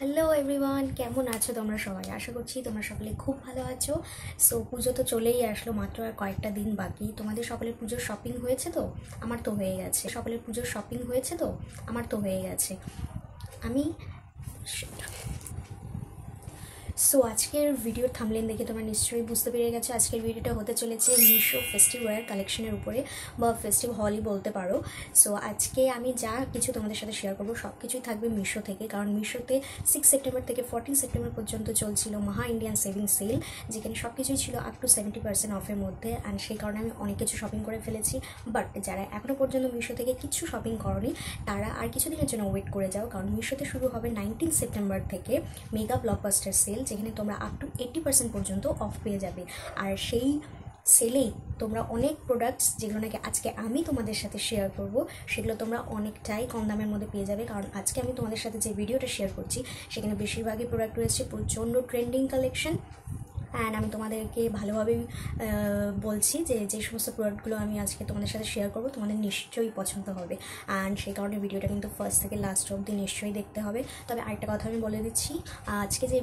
Hello everyone, কেমন আছো তোমরা সবাই? আশা করছি তোমরা সকলে খুব ভালো আছো। সো পুজো তো চলেই আসলো, মাত্র আর কয়েকটা দিন বাকি। তোমাদের সকলের পুজোর শপিং হয়েছে তো? আমার তো হয়ে গেছে। সকলের পুজোর শপিং হয়েছে তো? আমার তো হয়ে গেছে। আমি আজকের ভিডিওর থাম্বনেল দেখে তোমরা নিশ্চয়ই বুঝতে পেরে গেছো আজকের ভিডিওটা হতে চলেছে মিশো ফেস্টিভ ওয়্যার কালেকশনের উপরে, বা ফেস্টিভ হলই বলতে পারো। সো আজকে আমি যা কিছু তোমাদের সাথে শেয়ার করবো সব কিছুই থাকবে মিশো থেকে, কারণ মিশোতে 6 সেপ্টেম্বর থেকে 14 সেপ্টেম্বর পর্যন্ত চলছিল মহা ইন্ডিয়ান সেভিং সেল, যেখানে সব কিছুই ছিল আপ টু 70% অফের মধ্যে। অ্যান্ড সেই কারণে আমি অনেক কিছু শপিং করে ফেলেছি। বাট যারা এখনও পর্যন্ত মিশো থেকে কিছু শপিং করনি তারা আর কিছুদিনের জন্য ওয়েট করে যাও, কারণ মিশোতে শুরু হবে 19 সেপ্টেম্বর থেকে মেগা ব্লকবাস্টার সেল, যেখানে তোমরা আপ টু 80% পর্যন্ত অফ পেয়ে যাবে। আর সেই সেলেই তোমরা অনেক প্রোডাক্টস, যেগুলো নাকি আজকে আমি তোমাদের সাথে শেয়ার করব, সেগুলো তোমরা অনেকটাই কম দামের মধ্যে পেয়ে যাবে। কারণ আজকে আমি তোমাদের সাথে যে ভিডিওটা শেয়ার করছি সেখানে বেশিরভাগই প্রোডাক্ট রয়েছে প্রচণ্ড ট্রেন্ডিং কালেকশন। অ্যান্ড আমি তোমাদেরকে ভালোভাবেই বলছি যে যে সমস্ত প্রোডাক্টগুলো আমি আজকে তোমাদের সাথে শেয়ার করবো তোমাদের নিশ্চয়ই পছন্দ হবে। অ্যান্ড সেই কারণে ভিডিওটা কিন্তু ফার্স্ট থেকে লাস্ট অবধি নিশ্চয়ই দেখতে হবে। তবে আরেকটা কথা আমি বলে দিচ্ছি, আজকে যে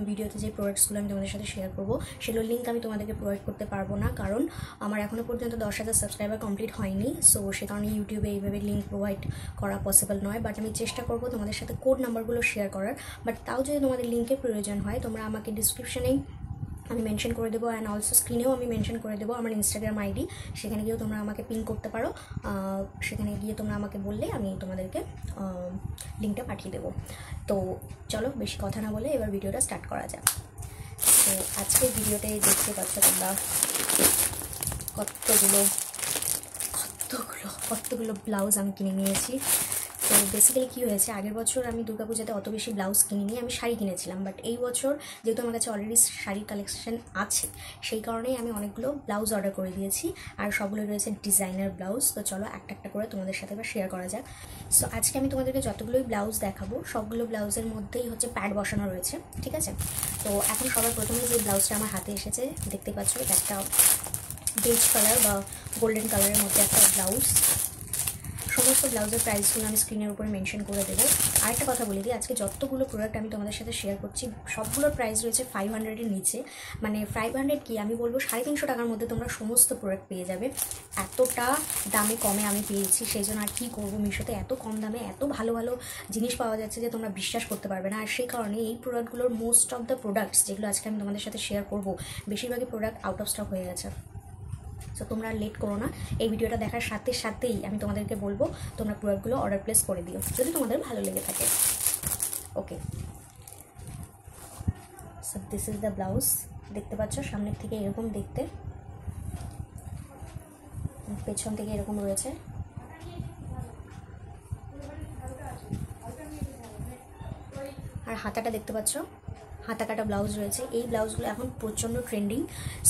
ভিডিওতে যে প্রোডাক্টসগুলো আমি তোমাদের সাথে শেয়ার করবো সেগুলোর লিঙ্ক আমি তোমাদেরকে প্রোভাইড করতে পারবো না, কারণ আমার এখনও পর্যন্ত 10,000 সাবস্ক্রাইবার কমপ্লিট হয়নি। সো সে কারণে ইউটিউবে এইভাবে লিঙ্ক প্রোভাইড করা পসিবল নয়। বাট আমি চেষ্টা করবো তোমাদের সাথে কোড নাম্বারগুলো শেয়ার করার। বাট তাও যদি তোমাদের লিঙ্কের প্রয়োজন হয় তোমরা আমাকে ডিসক্রিপশনেই আমি মেনশন করে দেবো, অ্যান্ড অলসো স্ক্রিনেও আমি মেনশন করে দেবো আমার ইনস্টাগ্রাম আইডি। সেখানে গিয়েও তোমরা আমাকে পিন করতে পারো। সেখানে গিয়ে তোমরা আমাকে বললে আমি তোমাদেরকে লিঙ্কটা পাঠিয়ে দেবো। তো চলো বেশি কথা না বলে এবার ভিডিওটা স্টার্ট করা যাক। তো আজকের ভিডিওটাই দেখতে পাচ্ছ তোমরা কতগুলো ব্লাউজ আমি কিনে নিয়েছি। তো বেসিক্যালি কী হয়েছে, আগের বছর আমি দুর্গাপূজাতে অত বেশি ব্লাউজ কিনিনি, আমি শাড়ি কিনেছিলাম। বাট এই বছর যেহেতু আমার কাছে অলরেডি শাড়ির কালেকশন আছে সেই কারণেই আমি অনেকগুলো ব্লাউজ অর্ডার করে দিয়েছি, আর সবগুলো রয়েছে ডিজাইনার ব্লাউজ। তো চলো একটা একটা করে তোমাদের সাথে এবার শেয়ার করা যাক। সো আজকে আমি তোমাদেরকে যতগুলোই ব্লাউজ দেখাবো সবগুলো ব্লাউজের মধ্যেই হচ্ছে প্যাড বসানো রয়েছে, ঠিক আছে? তো এখন সবার প্রথমে যে ব্লাউজটা আমার হাতে এসেছে দেখতে পাচ্ছ, এটা একটা বেজ কালার বা গোল্ডেন কালারের মধ্যে একটা ব্লাউজ। সমস্ত ব্লাউজের প্রাইসগুলো আমি স্ক্রিনের উপরে মেনশন করে দেবো। আরেকটা কথা বলে দিই, আজকে যতগুলো প্রোডাক্ট আমি তোমাদের সাথে শেয়ার করছি সবগুলোর প্রাইস রয়েছে 500-এর নিচে। মানে 500 কি, আমি বলবো 350 টাকার মধ্যে তোমরা সমস্ত প্রোডাক্ট পেয়ে যাবে। এতটা দামে কমে আমি পেয়েছি, সেই জন্য আর কী করবো, মিশোতে এত কম দামে এত ভালো ভালো জিনিস পাওয়া যাচ্ছে যে তোমরা বিশ্বাস করতে পারবে না। আর সেই কারণে এই প্রোডাক্টগুলোর মোস্ট অফ দ্য প্রোডাক্টস যেগুলো আজকে আমি তোমাদের সাথে শেয়ার করবো বেশিরভাগই প্রোডাক্ট আউট অফ স্টক হয়ে গেছে। সো তোমরা লেট করো না, এই ভিডিওটা দেখার সাথে সাথেই আমি তোমাদেরকে বলবো তোমরা প্রোডাক্টগুলো অর্ডার প্লেস করে দিও যদি তোমাদের ভালো লেগে থাকে। Okay, so this is the blouse. দেখতে পাচ্ছ সামনের থেকে এরকম দেখতে, পেছন থেকে এরকম রয়েছে। আর হাতাটা দেখতে পাচ্ছ, হাতা কাটা ব্লাউজ রয়েছে। এই ব্লাউজগুলো এখন প্রচণ্ড ট্রেন্ডিং।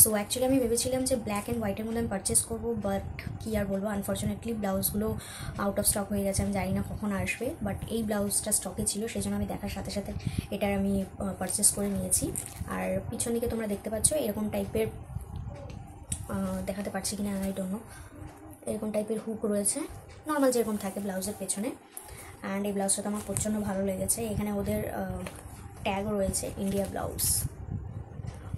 সো অ্যাকচুয়ালি আমি ভেবেছিলাম যে ব্ল্যাক অ্যান্ড হোয়াইটের মধ্যে আমি পারচেস করবো, বাট কী আর বলবো, আনফর্চুনেটলি ব্লাউজগুলো আউট অফ স্টক হয়ে গেছে। আমি জানি না কখন আসবে, বাট এই ব্লাউজটা স্টকে ছিল, সেই জন্য আমি দেখার সাথে সাথে এটার আমি পারচেস করে নিয়েছি। আর পিছন দিকে তোমরা দেখতে পাচ্ছ এরকম টাইপের, দেখাতে পারছি কিনা আই ডোন্ট নো, এরকম টাইপের হুক রয়েছে নর্মাল যেরকম থাকে ব্লাউজের পেছনে। অ্যান্ড এই ব্লাউজটা তো আমার প্রচণ্ড ভালো লেগেছে। এখানে ওদের ট্যাগও রয়েছে ইন্ডিয়া ব্লাউজ।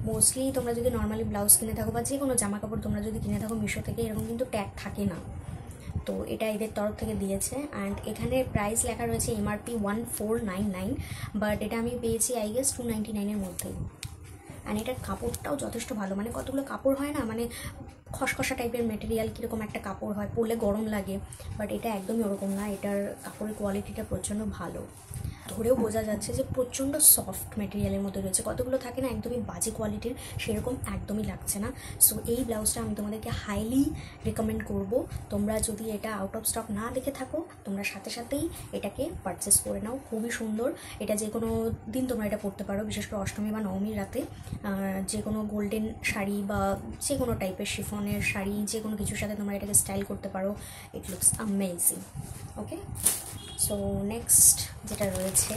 মোস্টলি তোমরা যদি নর্মালি ব্লাউজ কিনে থাকো বা যে কোনো জামা কাপড় তোমরা যদি কিনে থাকো মিশো থেকে, এরকম কিন্তু ট্যাগ থাকে না। তো এটা এদের তরফ থেকে দিয়েছে। অ্যান্ড এখানে প্রাইস লেখা রয়েছে এমআরপি 1499, বাট এটা আমি পেয়েছি আই গেস 299-এর মধ্যেই। অ্যান্ড এটার কাপড়টাও যথেষ্ট ভালো, মানে কতগুলো কাপড় হয় না, মানে খসখসা টাইপের মেটেরিয়াল কীরকম একটা কাপড় হয়, পরলে গরম লাগে, বাট এটা একদমই ওরকম না। এটার কাপড়ের কোয়ালিটিটা প্রচণ্ড ভালো, ধরেও বোঝা যাচ্ছে যে প্রচণ্ড সফট মেটেরিয়ালের মধ্যে রয়েছে। কতগুলো থাকে না একদমই বাজে কোয়ালিটির, সেরকম একদমই লাগছে না। সো এই ব্লাউজটা আমি তোমাদেরকে হাইলি রেকমেন্ড করব। তোমরা যদি এটা আউট অফ স্টক না দেখে থাকো তোমরা সাথে সাথেই এটাকে পারচেস করে নাও, খুবই সুন্দর। এটা যে কোনো দিন তোমরা এটা পরতে পারো, বিশেষ করে অষ্টমী বা নবমীর রাতে যে কোনো গোল্ডেন শাড়ি বা যে কোনো টাইপের শিফনের শাড়ি যে কোনো কিছুর সাথে তোমরা এটাকে স্টাইল করতে পারো। It looks amazing. Okay, so next যেটা রয়েছে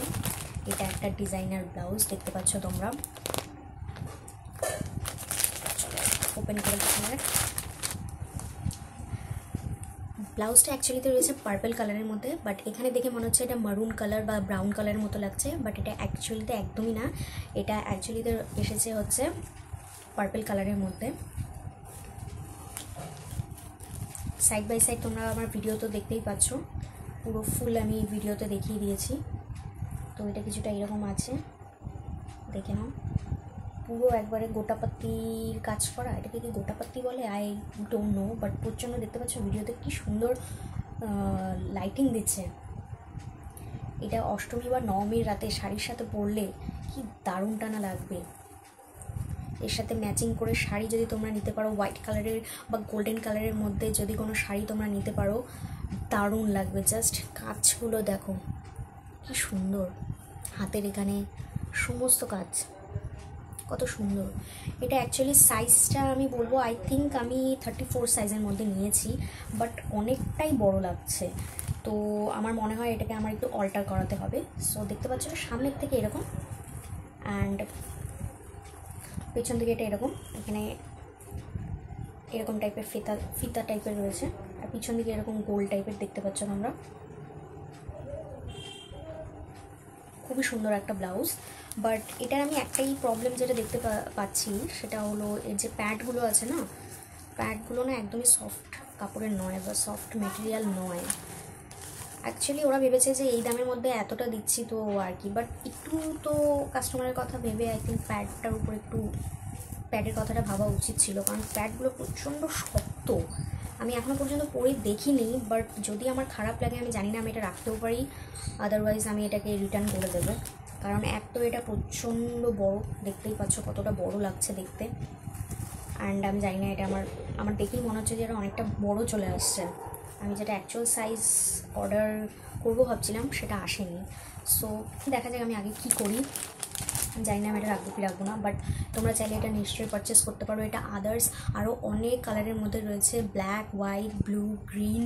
এটা একটা ডিজাইনার ব্লাউজ, দেখতে পাচ্ছ তোমরা। ওপেন করে ব্লাউজটা অ্যাকচুয়ালিতে রয়েছে পার্পল কালারের মধ্যে, বাট এখানে দেখে মনে হচ্ছে এটা মারুন কালার বা ব্রাউন কালারের মতো লাগছে, বাট এটা অ্যাকচুয়ালিতে একদমই না। এটা অ্যাকচুয়ালিতে এসেছে হচ্ছে পার্পল কালারের মধ্যে। সাইড বাই সাইড তোমরা আমার ভিডিও তো দেখতেই পাচ্ছ, পুরো ফুল আমি ভিডিওতে দেখিয়ে দিয়েছি। তো এটা কিছুটা এরকম আছে, দেখে নাও, পুরো একবারে গোটাপাত্তির কাজ করা। এটাকে কি গোটাপাত্তি বলে আই ডোন্ট নো, বাট প্রচণ্ড দেখতে পাচ্ছ ভিডিওতে কি সুন্দর লাইটিং দিচ্ছে। এটা অষ্টমী বা নবমীর রাতে শাড়ির সাথে পরলে কি দারুণ টানা লাগবে। এর সাথে ম্যাচিং করে শাড়ি যদি তোমরা নিতে পারো, হোয়াইট কালারের বা গোল্ডেন কালারের মধ্যে যদি কোনো শাড়ি তোমরা নিতে পারো, দারুণ লাগবে। জাস্ট কাজগুলো দেখো কি সুন্দর, হাতের এখানে সমস্ত কাজ কত সুন্দর। এটা অ্যাকচুয়ালি সাইজটা আমি বলবো আই থিঙ্ক আমি 34 সাইজের মধ্যে নিয়েছি, বাট অনেকটাই বড় লাগছে। তো আমার মনে হয় এটাকে আমার একটু অল্টার করাতে হবে। সো দেখতে পাচ্ছ সামনের থেকে এরকম, অ্যান্ড পেছন থেকে এটা এরকম, এখানে এরকম টাইপের ফিতা টাইপের রয়েছে, আর পিছন দিকে এরকম গোল টাইপের দেখতে পাচ্ছ তোমরা। খুবই সুন্দর একটা ব্লাউজ। বাট এটার আমি একটাই প্রবলেম যেটা দেখতে পাচ্ছি, সেটা হলো এর যে প্যাডগুলো আছে না, প্যাডগুলো না একদমই সফট কাপড়ের নয় বা সফট মেটেরিয়াল নয়। অ্যাকচুয়ালি ওরা ভেবেছে যে এই দামের মধ্যে এতটা দিচ্ছি তো আর কি, বাট একটু তো কাস্টমারের কথা ভেবে আই থিঙ্ক প্যাডটার উপর একটু প্যাডের কথাটা ভাবা উচিত ছিল, কারণ প্যাডগুলো প্রচণ্ড শক্ত। আমি এখনও পর্যন্ত পরে দেখিনি, বাট যদি আমার খারাপ লাগে আমি জানি না, আমি এটা রাখতেও পারি, আদারওয়াইজ আমি এটাকে রিটার্ন করে দেবো। কারণ এক তো এটা প্রচণ্ড বড়, দেখতেই পাচ্ছ কতটা বড় লাগছে দেখতে, অ্যান্ড আমি জানি না এটা আমার দেখেই মনে হচ্ছে যে এটা অনেকটা বড় চলে আসছে। আমি যেটা অ্যাকচুয়াল সাইজ অর্ডার করবো ভাবছিলাম সেটা আসেনি। সো দেখা যাক আমি আগে কী করি, জানি না আমি এটা রাখবো কি রাখবো না, বাট তোমরা চাইলে এটা নিশ্চয়ই পারচেস করতে পারো। এটা আদার্স আরও অনেক কালারের মধ্যে রয়েছে, ব্ল্যাক, হোয়াইট, ব্লু, গ্রিন,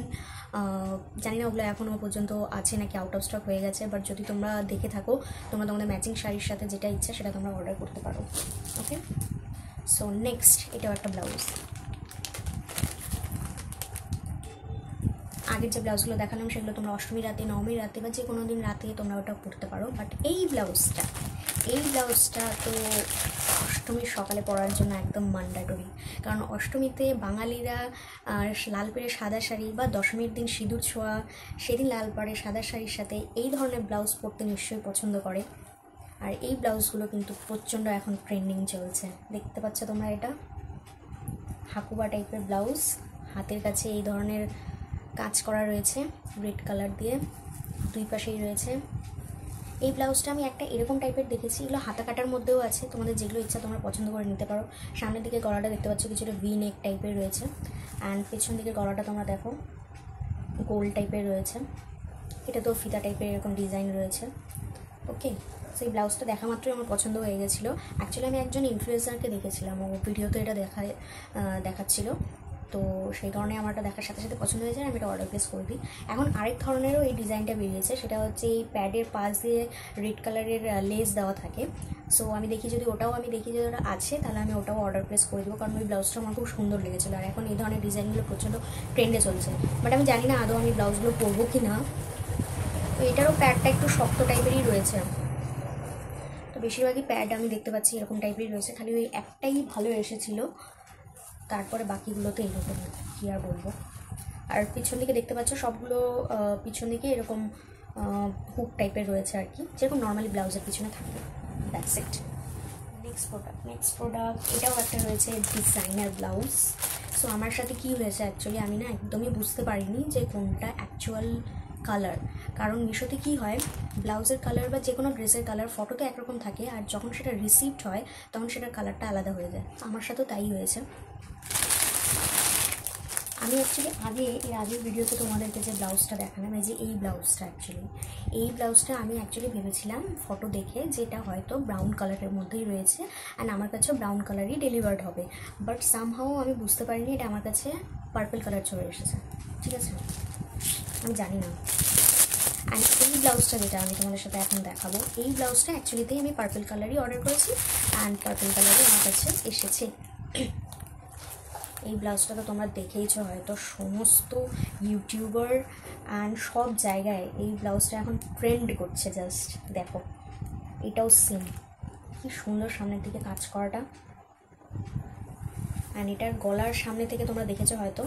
জানি না ওগুলো এখনও পর্যন্ত আছে নাকি আউট অফ স্টক হয়ে গেছে, বাট যদি তোমরা দেখে থাকো তোমরা তোমাদের ম্যাচিং শাড়ির সাথে যেটা ইচ্ছা সেটা তোমরা অর্ডার করতে পারো। ওকে, সো নেক্সট এটাও একটা ব্লাউজ। আগের যে ব্লাউজগুলো দেখালাম সেগুলো তোমরা অষ্টমী রাতে, নবমীর রাতে বা যে কোনো দিন রাতে তোমরা ওটা পরতে পারো, বাট এই ব্লাউজটা তো অষ্টমীর সকালে পরার জন্য একদম ম্যান্ডেটরি। কারণ অষ্টমীতে বাঙালিরা লাল পেরে সাদা শাড়ি, বা দশমীর দিন সিঁদুর ছোঁয়া সেদিন লাল পাড়ে সাদা শাড়ির সাথে এই ধরনের ব্লাউজ পরতে নিশ্চয়ই পছন্দ করে। আর এই ব্লাউজগুলো কিন্তু প্রচণ্ড এখন ট্রেন্ডিং চলছে, দেখতে পাচ্ছ তোমরা। এটা হাকুবা টাইপের ব্লাউজ, হাতের কাছে এই ধরনের কাজ করা রয়েছে রেড কালার দিয়ে, দুই পাশেই রয়েছে। এই ব্লাউজটা আমি একটা এরকম টাইপের দেখেছি, এগুলো হাতা কাটার মধ্যেও আছে, তোমাদের যেগুলো ইচ্ছা তোমরা পছন্দ করে নিতে পারো। সামনের দিকে গলাটা দেখতে পাচ্ছ কিছুটা ভি নেক টাইপের রয়েছে, অ্যান্ড পেছন দিকে গলাটা তোমরা দেখো গোল টাইপের রয়েছে। এটা তো ফিতা টাইপের এরকম ডিজাইন রয়েছে। ওকে, সেই ব্লাউজটা দেখা মাত্রই আমার পছন্দ হয়ে গেছিলো। অ্যাকচুয়ালি আমি একজন ইনফ্লুয়েন্সারকে দেখেছিলাম, ও ভিডিওতে এটা দেখাচ্ছিলো, তো সেই কারণে আমার এটা দেখার সাথে সাথে পছন্দ হয়ে যায়, আমি এটা অর্ডার প্লেস করে দিই। এখন আরেক ধরনেরও এই ডিজাইনটা বেরিয়েছে, সেটা হচ্ছে এই প্যাডের পাশ দিয়ে রেড কালারের লেস দেওয়া থাকে। সো আমি দেখি যদি ওটা আছে তাহলে আমি ওটাও অর্ডার প্লেস করে দেবো, কারণ ওই ব্লাউজটা আমার খুব সুন্দর লেগেছিলো। আর এখন এই ধরনের ডিজাইনগুলো প্রচণ্ড ট্রেন্ডে চলছে, বাট আমি জানি না আদৌ আমি ব্লাউজগুলো পরবো কি না। তো এটারও প্যাডটা একটু শক্ত টাইপেরই রয়েছে, তো বেশিরভাগই প্যাড আমি দেখতে পাচ্ছি এরকম টাইপেরই রয়েছে, খালি ওই একটাই ভালো এসেছিলো, তারপরে বাকিগুলো তো এইরকম, কী আর বলবো। আর পিছন দিকে দেখতে পাচ্ছ সবগুলো পিছন দিকে এরকম হুক টাইপের রয়েছে আর কি, যেরকম নর্মালি ব্লাউজের পিছনে থাকে। That's it. নেক্সট প্রোডাক্ট এটাও একটা রয়েছে ডিজাইনার ব্লাউজ। সো আমার সাথে কি হয়েছে অ্যাকচুয়ালি আমি না একদমই বুঝতে পারিনি যে কোনটা অ্যাকচুয়াল কালার। কারণ মিশোতে কী হয়, ব্লাউজের কালার বা যে কোনো ড্রেসের কালার ফটোতে একরকম থাকে, আর যখন সেটা রিসিভড হয় তখন সেটার কালারটা আলাদা হয়ে যায়। আমার সাথেও তাই হয়েছে। আমি অ্যাকচুয়ালি এর আগের ভিডিওতে তোমাদেরকে যে ব্লাউজটা দেখালাম, এই যে এই ব্লাউজটা আমি অ্যাকচুয়ালি ভেবেছিলাম ফটো দেখে যেটা হয়তো ব্রাউন কালারের মধ্যেই রয়েছে, অ্যান্ড আমার কাছে ব্রাউন কালারই ডেলিভার্ড হবে, বাট সামহাও আমি বুঝতে পারিনি এটা আমার কাছে পার্পল কালার চলে এসেছে। ঠিক আছে, আমি জানি না। অ্যান্ড এই ব্লাউজটা যেটা আমি তোমাদের সাথে এখন দেখাবো, এই ব্লাউজটা অ্যাকচুয়ালিতেই আমি পার্পল কালারই অর্ডার করেছি, অ্যান্ড পার্পল কালারই আমার কাছে এসেছে। এই ব্লাউজটা তো তোমরা দেখেইছো হয়তো, সমস্ত ইউটিউবার অ্যান্ড সব জায়গায় এই ব্লাউজটা এখন ট্রেন্ড করছে। জাস্ট দেখো, এটাও সেম, কি সুন্দর সামনের দিকে কাজ করাটা। অ্যান্ড এটার গলার সামনে থেকে তোমরা দেখেছো হয়তো,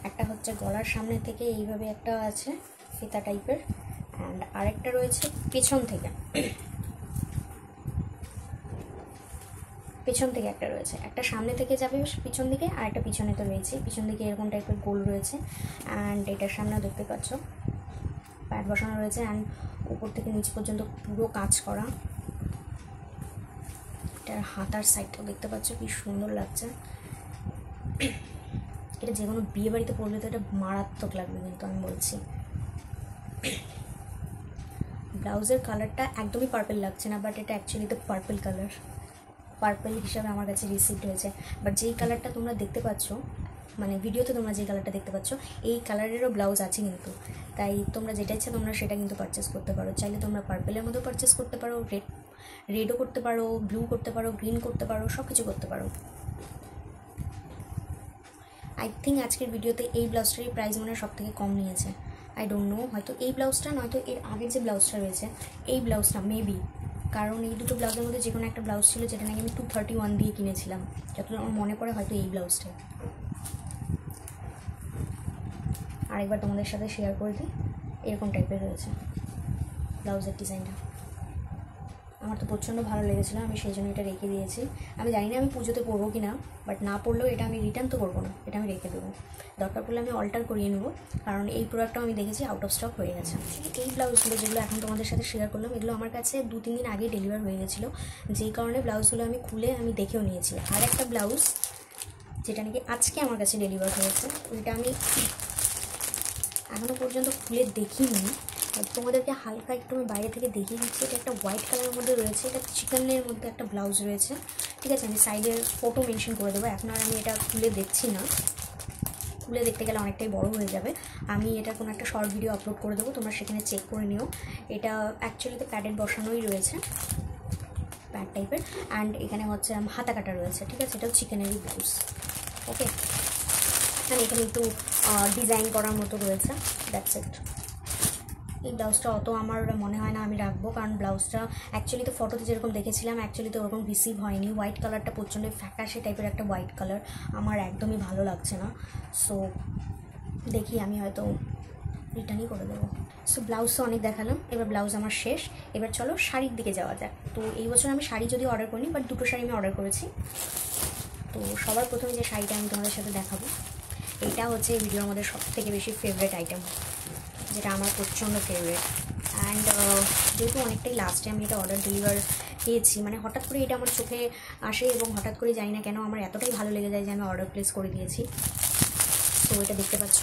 একটা হচ্ছে গলার সামনে থেকে এইভাবে একটা আছে ফিতা টাইপের, অ্যান্ড আরেকটা রয়েছে পেছন থেকে, পেছন থেকে একটা রয়েছে, একটা সামনে থেকে যাবে পিছন দিকে, আর একটা পিছনে তো রয়েছে, পিছন দিকে এরকম টাইপের গোল রয়েছে। অ্যান্ড এটার সামনে দেখতে পাচ্ছ প্যাড বসানো রয়েছে, অ্যান্ড উপর থেকে নিচ পর্যন্ত পুরো কাজ করা। এটার হাতার সাইডটাও দেখতে পাচ্ছ কি সুন্দর লাগছে। এটা যে কোনো বিয়ে বাড়িতে পরলে তো এটা মারাত্মক লাগবে, কিন্তু আমি বলছি। ব্লাউজের কালারটা একদমই পার্পল লাগছে না, বাট এটা অ্যাকচুয়ালি তো পার্পল কালার, পার্পল হিসাবে আমার কাছে রিসিভড হয়েছে। বাট যেই কালারটা তোমরা দেখতে পাচ্ছ, মানে ভিডিওতে তোমরা যে কালারটা দেখতে পাচ্ছ, এই কালারেরও ব্লাউজ আছে কিন্তু। তাই তোমরা যেটা ইচ্ছা তোমরা সেটা কিন্তু পারচেস করতে পারো। চাইলে তোমরা পার্পেলের মধ্যেও পারচেস করতে পারো, রেডও করতে পারো, ব্লু করতে পারো, গ্রিন করতে পারো, সব কিছু করতে পারো। আই থিঙ্ক আজকের ভিডিওতে এই ব্লাউজটারই প্রাইস মনে হয় সব থেকে কম নিয়েছে। আই ডোন্ট নো, হয়তো এই ব্লাউজটা, নয়তো এর আগের যে ব্লাউজটা রয়েছে এই ব্লাউজটা মেবি, কারণ এই দুটো ব্লাউজের মধ্যে যে কোনো একটা ব্লাউজ ছিল যেটা নাকি আমি 231 দিয়ে কিনেছিলাম, যতটা আমার মনে পড়ে হয়তো এই ব্লাউজটাই। আরেকবার তোমাদের সাথে শেয়ার করে দিই, এরকম টাইপের রয়েছে ব্লাউজের ডিজাইনটা। আমার তো প্রচণ্ড ভালো লেগেছিলো, আমি সেই জন্য এটা রেখে দিয়েছি। আমি জানি না আমি পুজোতে পরবো কি না, বাট না পরলেও এটা আমি রিটার্ন তো করবো না, এটা আমি রেখে দেবো। দরকার পড়লে আমি অল্টার করিয়ে নেবো, কারণ এই প্রোডাক্টটাও আমি দেখেছি আউট অফ স্টক হয়ে গেছে। এই ব্লাউজগুলো যেগুলো এখন তোমাদের সাথে শেয়ার করলাম, এগুলো আমার কাছে 2-3 দিন আগে ডেলিভার হয়ে গেছিলো, যেই কারণে ব্লাউজগুলো আমি খুলে আমি দেখেও নিয়েছি। আর একটা ব্লাউজ যেটা নাকি আজকে আমার কাছে ডেলিভার হয়েছে, ওইটা আমি এখনও পর্যন্ত খুলে দেখিনি, তোমাদেরকে হালকা একটু আমি বাইরে থেকে দেখিয়ে দিচ্ছি। এটা একটা হোয়াইট কালারের মধ্যে রয়েছে, এটা চিকেনের মধ্যে একটা ব্লাউজ রয়েছে, ঠিক আছে। আমি সাইডের ফটো মেনশন করে দেবো, এখন আর আমি এটা খুলে দেখছি না, খুলে দেখতে গেলে অনেকটাই বড় হয়ে যাবে। আমি এটা কোনো একটা শর্ট ভিডিও আপলোড করে দেবো, তোমরা সেখানে চেক করে নিও। এটা অ্যাকচুয়ালিতে প্যাডের বসানোই রয়েছে, প্যাড টাইপের, অ্যান্ড এখানে হচ্ছে হাতা কাটা রয়েছে, ঠিক আছে। এটাও চিকেনেরই ব্লাউজ, ওকে। অ্যান্ড এখানে একটু ডিজাইন করার মতো রয়েছে, দ্যাটস ইট। এই ব্লাউজটা অত আমার মনে হয় না আমি রাখবো, কারণ ব্লাউজটা অ্যাকচুয়ালি তো ফটোতে যেরকম দেখেছিলাম অ্যাকচুয়ালি তো ওরকম রিসিভ হয়নি। হোয়াইট কালারটা প্রচণ্ড ফ্যাকাশে টাইপের একটা হোয়াইট কালার, আমার একদমই ভালো লাগছে না। সো দেখি আমি হয়তো রিটার্নই করে দেবো। সো ব্লাউজ তো অনেক দেখালাম, এবার ব্লাউজ আমার শেষ। এবার চলো শাড়ির দিকে যাওয়া যাক। তো এই বছর আমি শাড়ি যদি অর্ডার করিনি, বাট দুটো শাড়ি আমি অর্ডার করেছি। তো সবার প্রথমে যে শাড়িটা আমি তোমাদের সাথে দেখাবো, এইটা হচ্ছে এই ভিডিওর মধ্যে সবথেকে বেশি ফেভারিট আইটেম, যেটা আমার প্রচণ্ড ফেভারিট। অ্যান্ড যেহেতু অনেকটাই লাস্টে আমি এটা অর্ডার ডেলিভার পেয়েছি, মানে হঠাৎ করে এটা আমার চোখে আসে এবং হঠাৎ করে জানি না কেন আমার এতটাই ভালো লেগে যায় যে আমি অর্ডার প্লেস করে দিয়েছি। তো এটা দেখতে পাচ্ছ,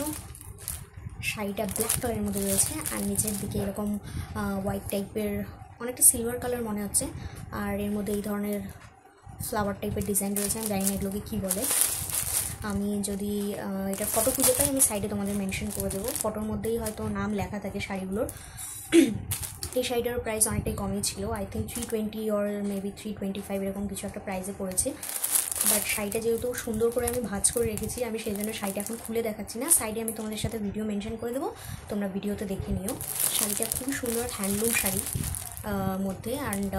শাড়িটা ব্ল্যাক কালারের মধ্যে রয়েছে, আর নিচের দিকে এরকম হোয়াইট টাইপের অনেকটা সিলভার কালার মনে হচ্ছে, আর এর মধ্যে এই ধরনের ফ্লাওয়ার টাইপের ডিজাইন রয়েছে। আমি জানি না এগুলোকে কী বলে, আমি যদি এটা ফটো খুঁজে পাই আমি সাইডে তোমাদের মেনশন করে দেবো, ফটোর মধ্যেই হয়তো নাম লেখা থাকে শাড়িগুলোর। এই শাড়িটার প্রাইস অনেকটাই কমই ছিল, আই থিঙ্ক 320 অর মেবি 325 এরকম কিছু একটা প্রাইসে পড়েছে। বাট শাড়িটা যেহেতু সুন্দর করে আমি ভাঁজ করে রেখেছি, আমি সেই জন্য শাড়িটা এখন খুলে দেখাচ্ছি না, সাইডে আমি তোমাদের সাথে ভিডিও মেনশন করে দেবো, তোমরা ভিডিওতে দেখে নিও। শাড়িটা খুবই সুন্দর হ্যান্ডলুম শাড়ি মধ্যে। অ্যান্ড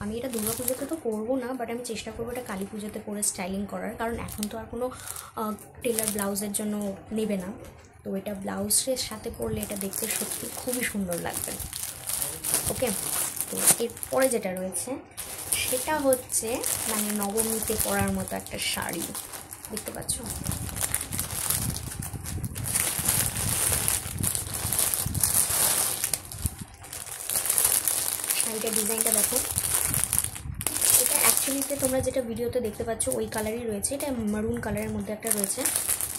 আমি এটা দুর্গা পুজোতে তো পরবো না, বাট আমি চেষ্টা করবো এটা কালী পুজোতে পরে স্টাইলিং করার, কারণ এখন তো আর কোনো টেলার ব্লাউজের জন্য নেবে না। তো এটা ব্লাউজের সাথে পরলে এটা দেখতে সত্যি খুবই সুন্দর লাগবে, ওকে। তো এরপরে যেটা রয়েছে সেটা হচ্ছে মানে নবমীতে পরার মতো একটা শাড়ি, দেখতে পাচ্ছ। শাড়িটার ডিজাইনটা দেখো, এটা অ্যাকচুয়ালিতে তোমরা যেটা ভিডিওতে দেখতে পাচ্ছ ওই কালারই রয়েছে, এটা মারুন কালারের মধ্যে একটা রয়েছে,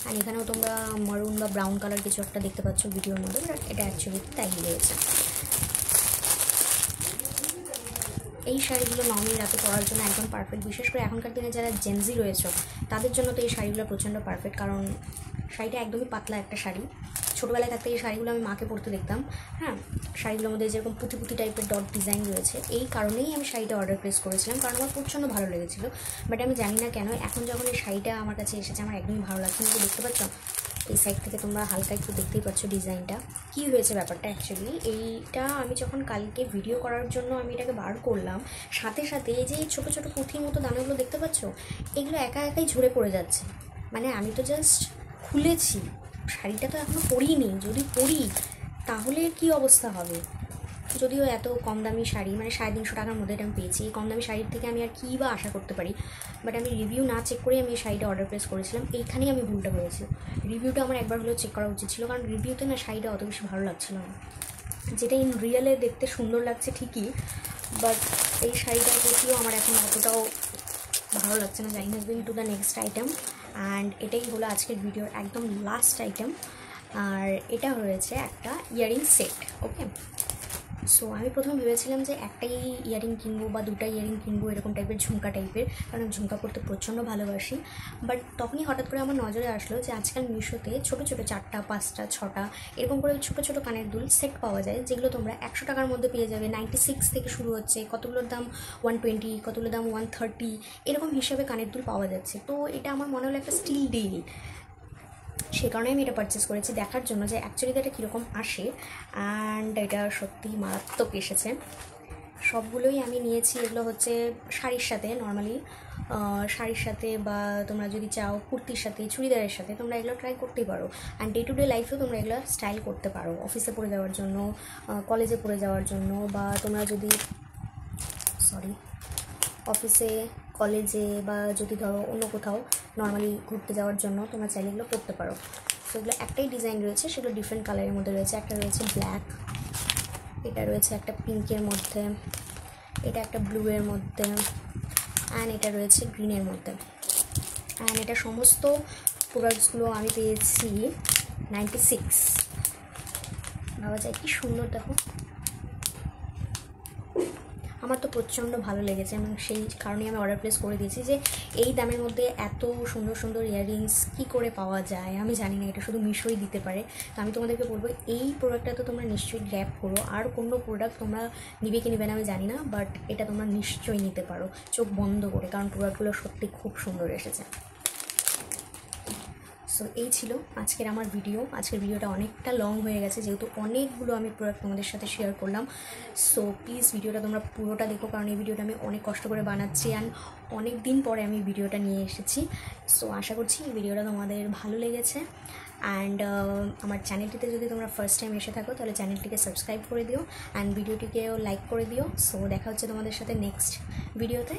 আর এখানেও তোমরা মারুন বা ব্রাউন কালার কিছু একটা দেখতে পাচ্ছ ভিডিওর মধ্যে, এটা অ্যাকচুয়ালি তাই রয়েছে। এই শাড়িগুলো নবমী রাতে পরার জন্য একদম পারফেক্ট, বিশেষ করে এখনকার দিনে যারা জেনজি রয়েছে তাদের জন্য তো এই শাড়িগুলো প্রচণ্ড পারফেক্ট, কারণ শাড়িটা একদমই পাতলা একটা শাড়ি, ছোটোবেলায় থাকতে এই শাড়িগুলো আমি মাকে পরতে দেখতাম। হ্যাঁ, শাড়িগুলোর মধ্যে যেরকম পুঁথি পুঁথি টাইপের ডট ডিজাইন রয়েছে, এই কারণেই আমি শাড়িটা অর্ডার প্লেস করেছিলাম, কারণ আমার প্রচণ্ড ভালো লেগেছিলো। বাট আমি জানি না কেন এখন যখন এই শাড়িটা আমার কাছে এসেছে আমার একদমই ভালো লাগছে না। দেখতে পাচ্ছ এই সাইড থেকে তোমরা হালকা একটু দেখতেই পাচ্ছ ডিজাইনটা কী হয়েছে ব্যাপারটা। অ্যাকচুয়ালি এইটা আমি যখন কালকে ভিডিও করার জন্য আমি এটাকে বার করলাম, সাথে সাথে এই যে এই ছোটো ছোটো পুঁথির মতো দানাগুলো দেখতে পাচ্ছ, এগুলো একা একাই ঝরে পড়ে যাচ্ছে। মানে আমি তো জাস্ট খুলেছি, শাড়িটা তো এখনও পরিনি, যদি পরি তাহলে কি অবস্থা হবে। যদিও এত কম দামি শাড়ি, মানে 350 টাকার মধ্যে এটা আমি পেয়েছি, এই কম দামি শাড়ির থেকে আমি আর কী বা আশা করতে পারি। বাট আমি রিভিউ না চেক করে আমি এই শাড়িটা অর্ডার প্লেস করেছিলাম, এইখানেই আমি ভুলটা করেছি। রিভিউটা আমার একবার হলেও চেক করা উচিত ছিল, কারণ রিভিউতে না শাড়িটা অত বেশি ভালো লাগছিল না। যেটা ইন রিয়েলে দেখতে সুন্দর লাগছে ঠিকই, বাট এই শাড়িটার প্রতিও আমার এখন অতটাও ভালো লাগছে না। যাই না, going to the next item, and এটাই হলো আজকের ভিডিওর একদম লাস্ট আইটেম। আর এটা হয়েছে একটা ইয়ারিং সেট। ওকে, সো আমি প্রথমে ভেবেছিলাম যে একটাই ইয়ারিং কিনবো বা দুটা ইয়ারিং কিনবো, এরকম টাইপের ঝুমকা টাইপের, কারণ আমি ঝুমকা পরতে প্রচণ্ড ভালোবাসি। বাট তখনই হঠাৎ করে আমার নজরে আসলো যে আজকাল মিশোতে ছোটো ছোটো 4টা 5টা 6টা এরকম করে ছোটো ছোটো কানের দুল সেট পাওয়া যায়, যেগুলো তোমরা 100 টাকার মধ্যে পেয়ে যাবে। 96 থেকে শুরু হচ্ছে, কতগুলোর দাম 120, কতগুলোর দাম 130, এরকম হিসেবে কানের দুল পাওয়া যাচ্ছে। তো এটা আমার মনে হলো একটা স্টিল ডিল, সে কারণে আমি এটা পারচেস করেছি দেখার জন্য যে অ্যাকচুয়ালি এটা কীরকম আসে। অ্যান্ড এটা সত্যি মারাত্মক এসেছে। সবগুলোই আমি নিয়েছি, এগুলো হচ্ছে শাড়ির সাথে, নর্মালি শাড়ির সাথে বা তোমরা যদি চাও কুর্তির সাথে, চুড়িদারের সাথে তোমরা এগুলো ট্রাই করতেই পারো। অ্যান্ড ডে টু ডে লাইফেও তোমরা এগুলো স্টাইল করতে পারো, অফিসে পরে যাওয়ার জন্য, কলেজে পরে যাওয়ার জন্য, বা তোমরা যদি অফিসে, কলেজে, বা যদি ধরো অন্য কোথাও নর্মালি ঘুরতে যাওয়ার জন্য তোমরা চাইলে এগুলো করতে পারো। সেগুলো একটাই ডিজাইন রয়েছে, সেগুলো ডিফারেন্ট কালারের মধ্যে রয়েছে। একটা রয়েছে ব্ল্যাক, এটা রয়েছে একটা পিঙ্কের মধ্যে, এটা একটা ব্লুয়ের মধ্যে, অ্যান্ড এটা রয়েছে গ্রিনের মধ্যে। অ্যান্ড এটা সমস্ত প্রোডাক্টসগুলো আমি পেয়েছি 96। ভাবা যায় কি সুন্দর, দেখো আমার তো প্রচণ্ড ভালো লেগেছে, এবং সেই কারণেই আমি অর্ডার প্লেস করে দিয়েছি যে এই দামের মধ্যে এত সুন্দর সুন্দর ইয়াররিংস কী করে পাওয়া যায় আমি জানি না, এটা শুধু মিশোই দিতে পারে। তো আমি তোমাদেরকে বলবো এই প্রোডাক্টটা তো তোমরা নিশ্চয়ই গ্র্যাব করো, আর কোনো প্রোডাক্ট তোমরা নিবে কি নিবে না আমি জানি না, বাট এটা তোমরা নিশ্চয়ই নিতে পারো চোখ বন্ধ করে, কারণ প্রোডাক্টগুলো সত্যি খুব সুন্দর এসেছে। সো এই ছিল আজকের আমার ভিডিও। আজকের ভিডিওটা অনেকটা লং হয়ে গেছে, যেহেতু অনেকগুলো আমি প্রোডাক্ট তোমাদের সাথে শেয়ার করলাম। সো প্লিজ ভিডিওটা তোমরা পুরোটা দেখো, কারণ এই ভিডিওটা আমি অনেক কষ্ট করে বানাচ্ছি, অ্যান্ড অনেক দিন পরে আমি ভিডিওটা নিয়ে এসেছি। সো আশা করছি এই ভিডিওটা তোমাদের ভালো লেগেছে। অ্যান্ড আমার চ্যানেলটিতে যদি তোমরা ফার্স্ট টাইম এসে থাকো তাহলে চ্যানেলটিকে সাবস্ক্রাইব করে দিও, অ্যান্ড ভিডিওটিকেও লাইক করে দিও। সো দেখা হচ্ছে তোমাদের সাথে নেক্সট ভিডিওতে।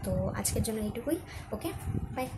তো আজকের জন্য এইটুকুই। ওকে, বাই।